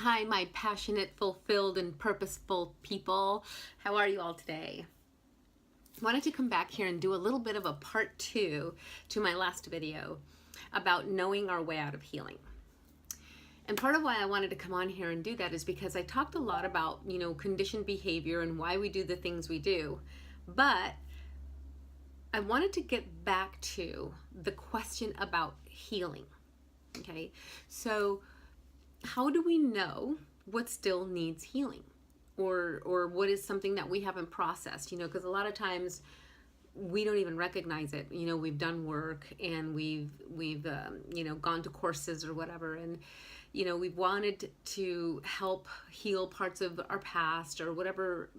Hi, my passionate, fulfilled, and purposeful people. How are you all today? I wanted to come back here and do a little bit of a part two to my last video about knowing our way out of healing. And part of why I wanted to come on here and do that is because I talked a lot about, conditioned behavior and why we do the things we do. But I wanted to get back to the question about healing. Okay, so how do we know what still needs healing, or what is something that we haven't processed? Because a lot of times we don't even recognize it. We've done work and we've gone to courses or whatever, and we've wanted to help heal parts of our past or whatever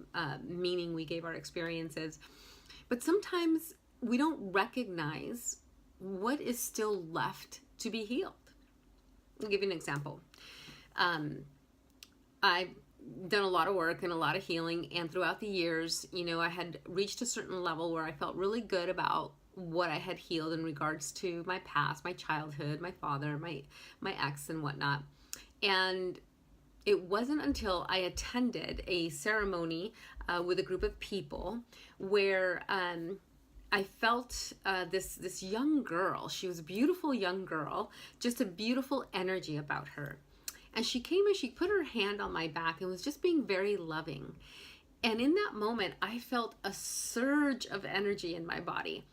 meaning we gave our experiences, but sometimes we don't recognize what is still left to be healed. I'll give you an example. I've done a lot of work and a lot of healing, and throughout the years, I had reached a certain level where I felt really good about what I had healed in regards to my past, my childhood, my father, my ex and whatnot. And it wasn't until I attended a ceremony with a group of people where I felt this young girl. She was a beautiful young girl, just a beautiful energy about her. And she came and she put her hand on my back and was just being very loving. And in that moment, I felt a surge of energy in my body.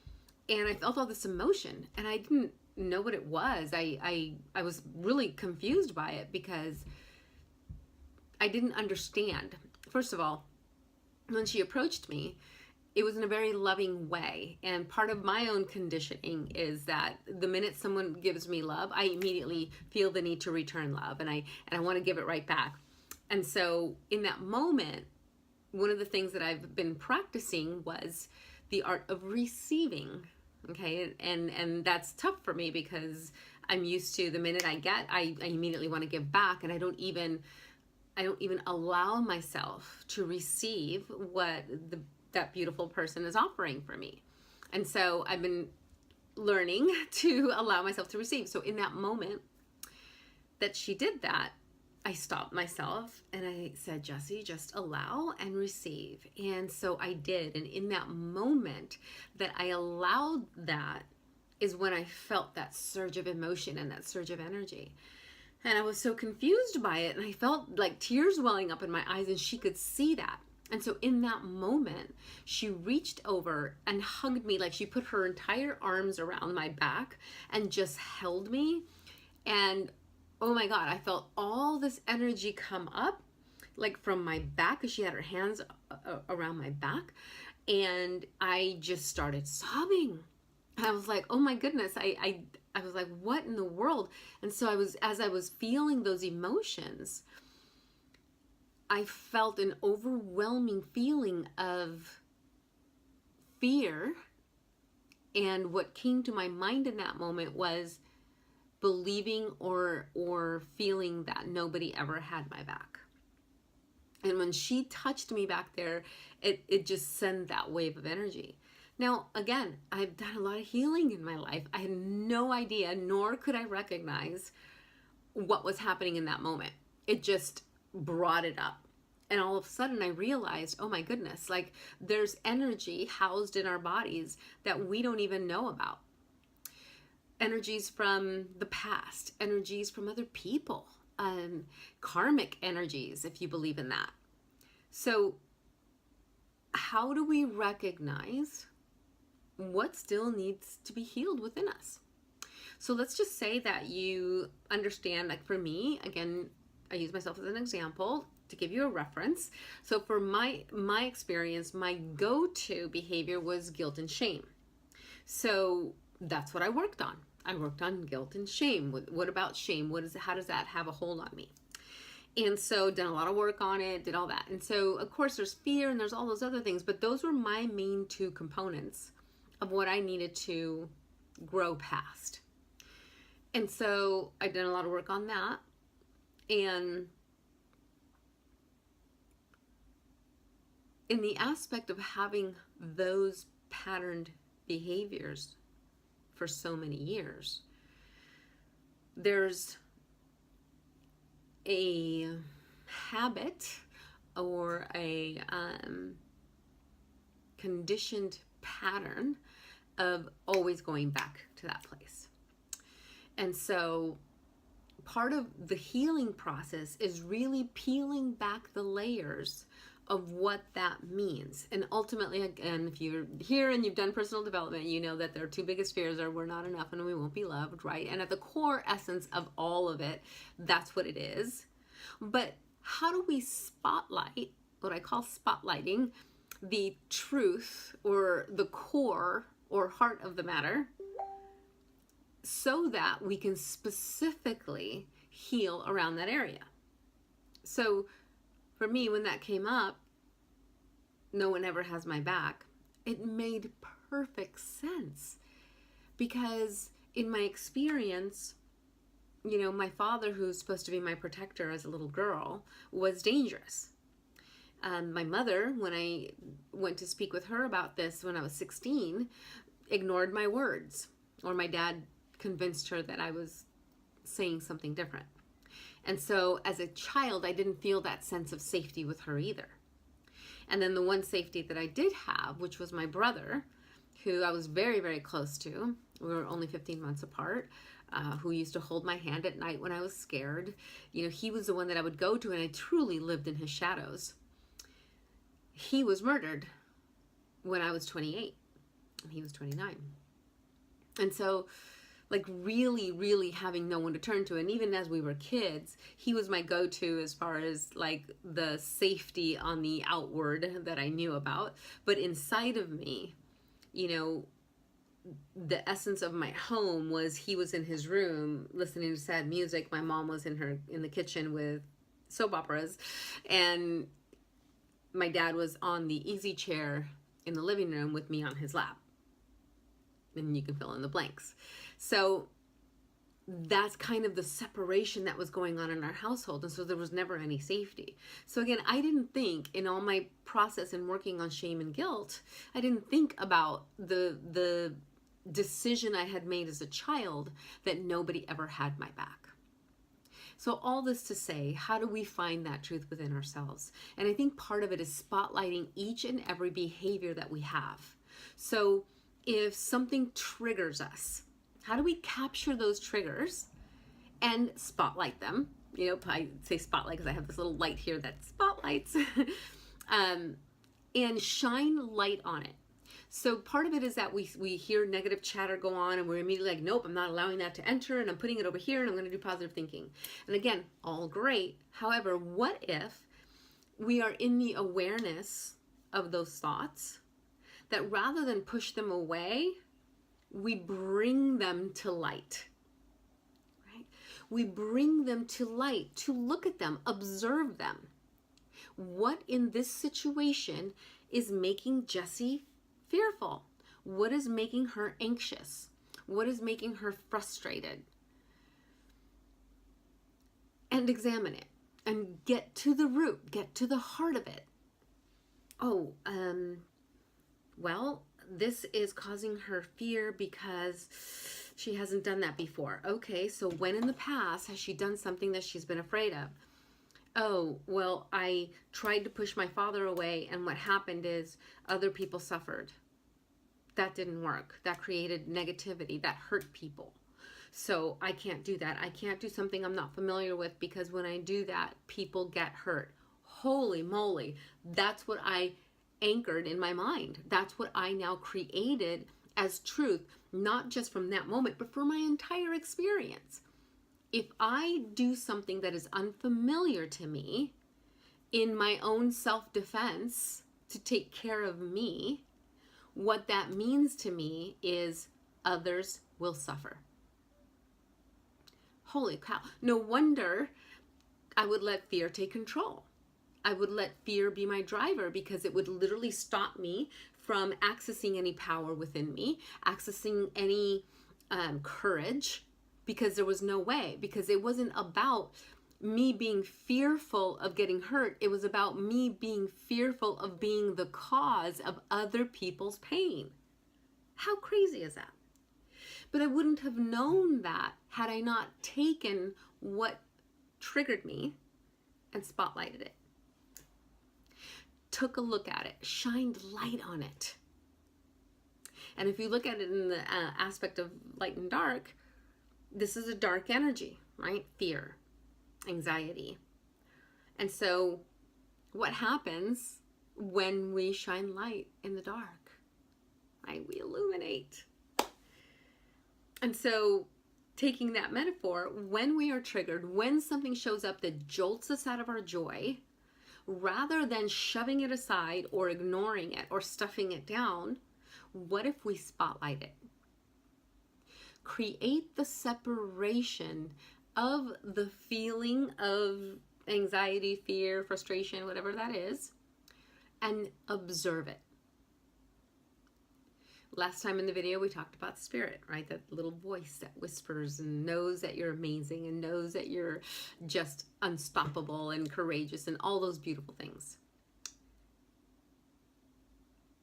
And I felt all this emotion. And I didn't know what it was. I was really confused by it because I didn't understand. First of all, when she approached me, it was in a very loving way. And part of my own conditioning is that the minute someone gives me love, I immediately feel the need to return love, and I want to give it right back. And so in that moment, one of the things that I've been practicing was the art of receiving. Okay, and that's tough for me because I'm used to the minute I get, I immediately want to give back, and I don't even allow myself to receive what that beautiful person is offering for me. And so I've been learning to allow myself to receive. So in that moment that she did that, I stopped myself and I said, Jessie, just allow and receive. And so I did. And in that moment that I allowed that is when I felt that surge of emotion and that surge of energy. And I was so confused by it. And I felt like tears welling up in my eyes, and she could see that. And so in that moment, she reached over and hugged me, like she put her entire arms around my back and just held me. And oh my God, I felt all this energy come up, like from my back, because she had her hands around my back. And I just started sobbing. I was like, oh my goodness, I was like, what in the world? And so as I was feeling those emotions, I felt an overwhelming feeling of fear. And what came to my mind in that moment was believing or feeling that nobody ever had my back. And when she touched me back there, it just sent that wave of energy. Now, again, I've done a lot of healing in my life. I had no idea, nor could I recognize what was happening in that moment. It just brought it up. And all of a sudden I realized, oh my goodness, like there's energy housed in our bodies that we don't even know about. Energies from the past, energies from other people, karmic energies, if you believe in that. So how do we recognize what still needs to be healed within us? So let's just say that you understand, like for me, again, I use myself as an example to give you a reference. So for my experience, my go-to behavior was guilt and shame. So that's what I worked on. I worked on guilt and shame. What about shame? How does that have a hold on me? And so done a lot of work on it, did all that. And so of course there's fear and there's all those other things, but those were my main two components of what I needed to grow past. And so I did a lot of work on that. And in the aspect of having those patterned behaviors for so many years, there's a habit or a conditioned pattern of always going back to that place. And so part of the healing process is really peeling back the layers of what that means. And ultimately, again, if you're here and you've done personal development, you know that their two biggest fears are we're not enough and we won't be loved, right? And at the core essence of all of it, that's what it is. But how do we spotlight, what I call spotlighting, the truth or the core or heart of the matter, so that we can specifically heal around that area? So for me, when that came up, no one ever has my back, it made perfect sense. Because in my experience, you know, my father, who's supposed to be my protector as a little girl, was dangerous. My mother, when I went to speak with her about this when I was 16, ignored my words. Or my dad convinced her that I was saying something different. And so as a child, I didn't feel that sense of safety with her either. And then the one safety that I did have, which was my brother, who I was very, very close to. We were only 15 months apart, who used to hold my hand at night when I was scared. You know, he was the one that I would go to, and I truly lived in his shadows. He was murdered when I was 28, and he was 29. And so, like, really, really having no one to turn to. And even as we were kids, he was my go-to as far as, like, the safety on the outward that I knew about. But inside of me, you know, the essence of my home was he was in his room listening to sad music. My mom was in the kitchen with soap operas. And my dad was on the easy chair in the living room with me on his lap. And you can fill in the blanks. So that's kind of the separation that was going on in our household. And so there was never any safety. So again, I didn't think in all my process and working on shame and guilt, I didn't think about the decision I had made as a child that nobody ever had my back. So all this to say, how do we find that truth within ourselves? And I think part of it is spotlighting each and every behavior that we have. So if something triggers us, how do we capture those triggers and spotlight them? You know, I say spotlight because I have this little light here that spotlights and shine light on it. So part of it is that we hear negative chatter go on and we're immediately like, nope, I'm not allowing that to enter, and I'm putting it over here and I'm going to do positive thinking. And again, all great. However, what if we are in the awareness of those thoughts, that rather than push them away, we bring them to light, right? We bring them to light, to look at them, observe them. What in this situation is making Jessie fearful? What is making her anxious? What is making her frustrated? And examine it and get to the root, get to the heart of it. Oh, well, this is causing her fear because she hasn't done that before. Okay, so when in the past has she done something that she's been afraid of? Oh, well, I tried to push my father away, and what happened is other people suffered. That didn't work. That created negativity. That hurt people. So I can't do that. I can't do something I'm not familiar with, because when I do that, people get hurt. Holy moly. That's what I anchored in my mind. That's what I now created as truth, not just from that moment, but for my entire experience. If I do something that is unfamiliar to me in my own self-defense to take care of me, what that means to me is others will suffer. Holy cow. No wonder I would let fear take control. I would let fear be my driver, because it would literally stop me from accessing any power within me, accessing any courage, because there was no way, because it wasn't about me being fearful of getting hurt. It was about me being fearful of being the cause of other people's pain. How crazy is that? But I wouldn't have known that had I not taken what triggered me and spotlighted it. Took a look at it, shined light on it. And if you look at it in the aspect of light and dark, this is a dark energy, right? Fear, anxiety. And so what happens when we shine light in the dark, right? We illuminate. And so taking that metaphor, when we are triggered, when something shows up that jolts us out of our joy, rather than shoving it aside or ignoring it or stuffing it down, what if we spotlight it? Create the separation of the feeling of anxiety, fear, frustration, whatever that is, and observe it. Last time in the video, we talked about spirit, right? That little voice that whispers and knows that you're amazing and knows that you're just unstoppable and courageous and all those beautiful things.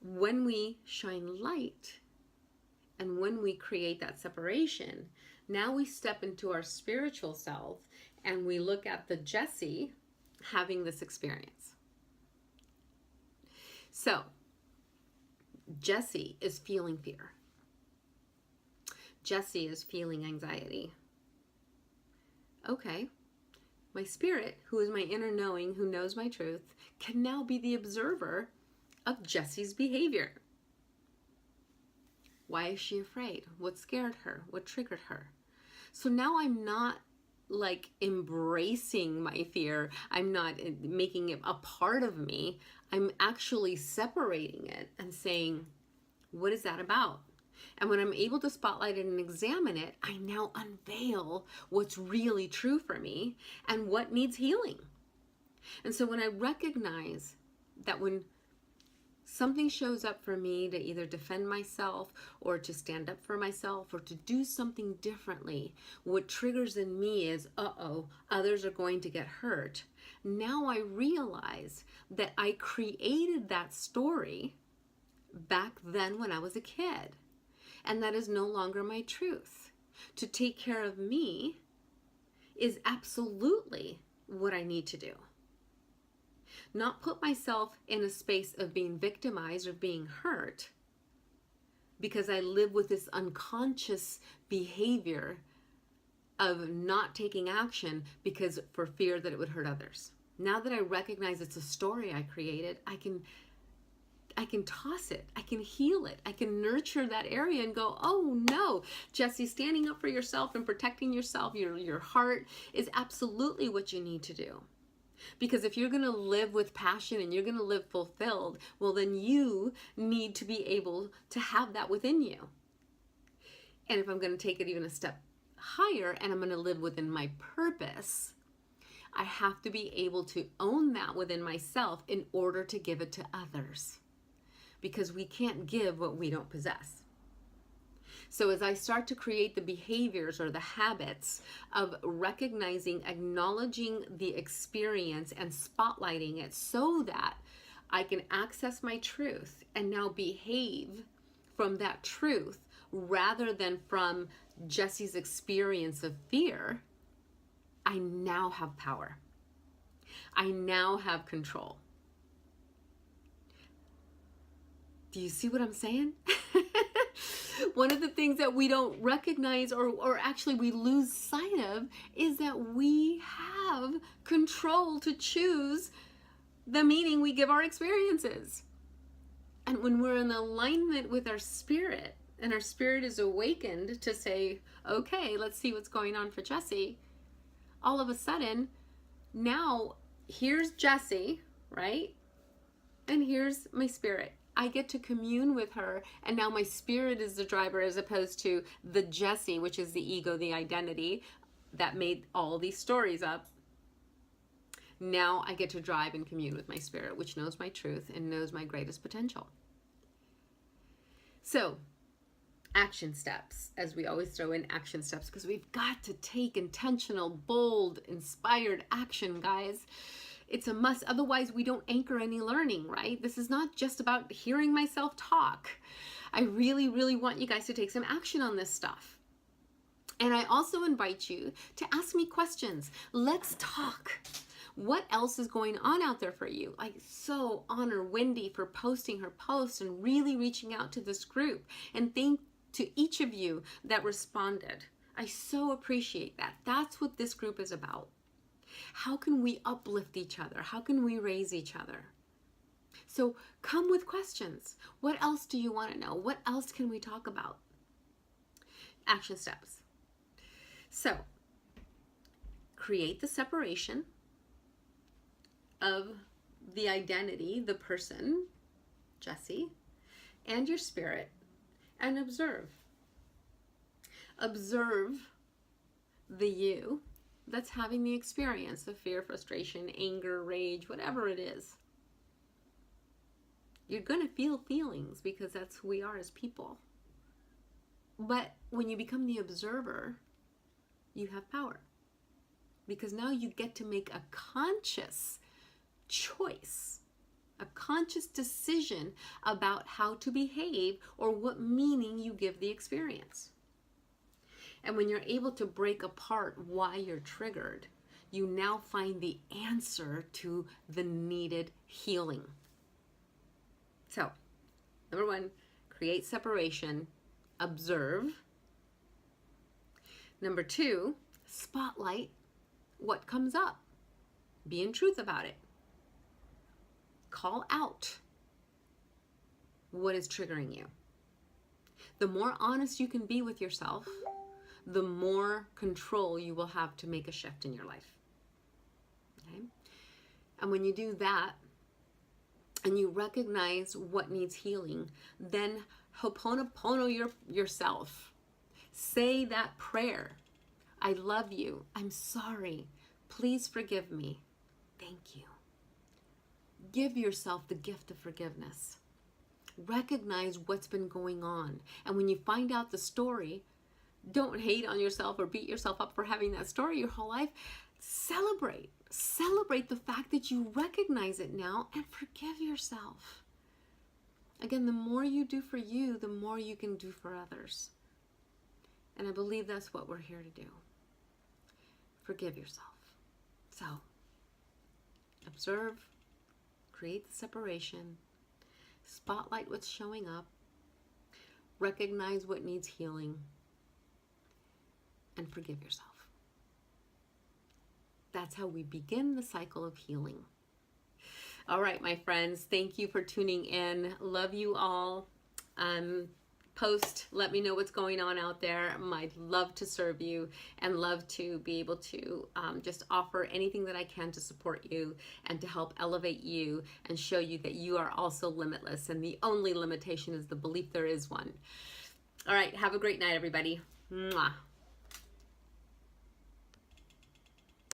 When we shine light and when we create that separation, now we step into our spiritual self and we look at the Jessie having this experience. So, Jessie is feeling fear. Jessie is feeling anxiety. Okay, my spirit, who is my inner knowing, who knows my truth, can now be the observer of Jessie's behavior. Why is she afraid? What scared her? What triggered her? So now I'm not like embracing my fear. I'm not making it a part of me. I'm actually separating it and saying, what is that about? And when I'm able to spotlight it and examine it, I now unveil what's really true for me and what needs healing. And so when I recognize that when something shows up for me to either defend myself or to stand up for myself or to do something differently, what triggers in me is, others are going to get hurt. Now I realize that I created that story back then when I was a kid. And that is no longer my truth. To take care of me is absolutely what I need to do. Not put myself in a space of being victimized or being hurt because I live with this unconscious behavior of not taking action because for fear that it would hurt others. Now that I recognize it's a story I created, I can toss it, I can heal it, I can nurture that area and go, oh no, Jessie, standing up for yourself and protecting yourself, your heart is absolutely what you need to do. Because if you're going to live with passion and you're going to live fulfilled, well, then you need to be able to have that within you. And if I'm going to take it even a step higher and I'm going to live within my purpose, I have to be able to own that within myself in order to give it to others. Because we can't give what we don't possess. So as I start to create the behaviors or the habits of recognizing, acknowledging the experience and spotlighting it so that I can access my truth and now behave from that truth rather than from Jessie's experience of fear, I now have power. I now have control. Do you see what I'm saying? One of the things that we don't recognize or actually we lose sight of is that we have control to choose the meaning we give our experiences. And when we're in alignment with our spirit and our spirit is awakened to say, okay, let's see what's going on for Jessie, all of a sudden, now here's Jessie, right? And here's my spirit. I get to commune with her, and now my spirit is the driver as opposed to the Jessie, which is the ego, the identity that made all these stories up. Now I get to drive and commune with my spirit, which knows my truth and knows my greatest potential. So, action steps, as we always throw in action steps, because we've got to take intentional, bold, inspired action, guys. It's a must. Otherwise, we don't anchor any learning, right? This is not just about hearing myself talk. I really, really want you guys to take some action on this stuff. And I also invite you to ask me questions. Let's talk. What else is going on out there for you? I so honor Wendy for posting her post and really reaching out to this group. And thank to each of you that responded. I so appreciate that. That's what this group is about. How can we uplift each other? How can we raise each other? So come with questions. What else do you want to know? What else can we talk about? Action steps. So create the separation of the identity, the person, Jessie, and your spirit, and observe. Observe the you that's having the experience of fear, frustration, anger, rage, whatever it is. You're going to feel feelings because that's who we are as people. But when you become the observer, you have power. Because now you get to make a conscious choice, a conscious decision about how to behave or what meaning you give the experience. And when you're able to break apart why you're triggered, you now find the answer to the needed healing. So, number one, create separation, observe. Number two, spotlight what comes up. Be in truth about it. Call out what is triggering you. The more honest you can be with yourself, the more control you will have to make a shift in your life. Okay? And when you do that, and you recognize what needs healing, then ho'oponopono yourself. Say that prayer. I love you. I'm sorry. Please forgive me. Thank you. Give yourself the gift of forgiveness. Recognize what's been going on. And when you find out the story, don't hate on yourself or beat yourself up for having that story your whole life. Celebrate. Celebrate the fact that you recognize it now and forgive yourself. Again, the more you do for you, the more you can do for others. And I believe that's what we're here to do. Forgive yourself. So, observe, create the separation, spotlight what's showing up, recognize what needs healing, and forgive yourself. That's how we begin the cycle of healing. All right, my friends, thank you for tuning in. Love you all. Post, let me know what's going on out there. I'd love to serve you and love to be able to just offer anything that I can to support you and to help elevate you and show you that you are also limitless, and the only limitation is the belief there is one. All right, have a great night, everybody. Mwah.